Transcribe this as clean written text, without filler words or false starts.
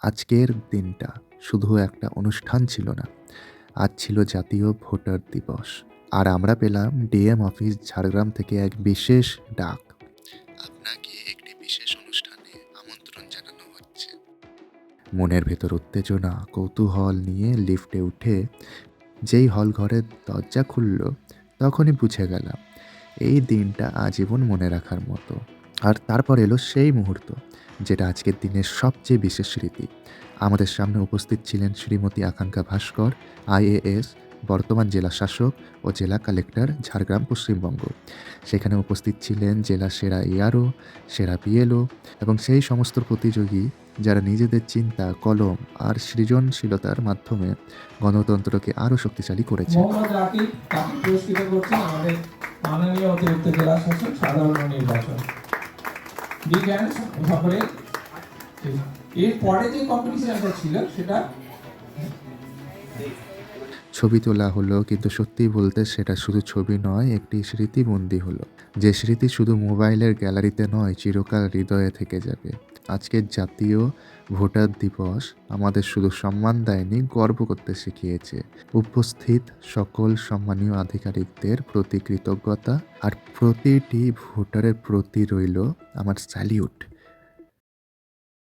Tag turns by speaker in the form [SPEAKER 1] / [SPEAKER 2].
[SPEAKER 1] আজকের দিনটা শুধু একটা অনুষ্ঠান ছিল না, আজ ছিল জাতীয় ভোটার দিবস। আর আমরা পেলাম ডিএম অফিস ঝাড়গ্রাম থেকে এক বিশেষ ডাক। আপনাকে একটি বিশেষ অনুষ্ঠানে আমন্ত্রণ জানানো হচ্ছে। মনের ভেতর উত্তেজনা, কৌতূহল নিয়ে লিফটে উঠে যেই হল ঘরের দরজা খুলল, তখনই বুঝে গেলাম এই দিনটা আজীবন মনে রাখার মতো। আর তারপর এলো সেই মুহূর্ত, যেটা আজকের দিনের সবচেয়ে বিশেষ স্মৃতি। আমাদের সামনে উপস্থিত ছিলেন শ্রীমতী আকাঙ্ক্ষা ভাস্কর, আইএএস, বর্তমান জেলা শাসক ও জেলা কালেক্টর, ঝাড়গ্রাম, পশ্চিমবঙ্গ। সেখানে উপস্থিত ছিলেন জেলা সেরা এআরও, সেরা বিএলও এবং সেই সমস্ত প্রতিযোগী যারা নিজেদের চিন্তা, কলম আর সৃজনশীলতার মাধ্যমে গণতন্ত্রকে আরও শক্তিশালী করেছে।
[SPEAKER 2] মোহাম্মদ রাকিব তাকে পুরস্কৃত করছেন আমাদের মাননীয় অতিরিক্ত জেলা শাসক সাধারণ নির্বাচন বিজ্ঞান সকলে। এরপরে যে কম্পিটিশনটা ছিল সেটা
[SPEAKER 1] ছবি তোলা হলো, কিন্তু সত্যি বলতে সেটা শুধু ছবি নয়, একটি স্মৃতিবন্দী হলো। যে স্মৃতি শুধু মোবাইলের গ্যালারিতে নয়, চিরকাল হৃদয়ে থেকে যাবে। আজকের জাতীয় ভোটার দিবস আমাদের শুধু সম্মান দেয়নি, গর্ব করতে শিখিয়েছে। উপস্থিত সকল সম্মানীয় আধিকারিকদের প্রতি কৃতজ্ঞতা, আর প্রতিটি ভোটারের প্রতি রইল আমার স্যালিউট।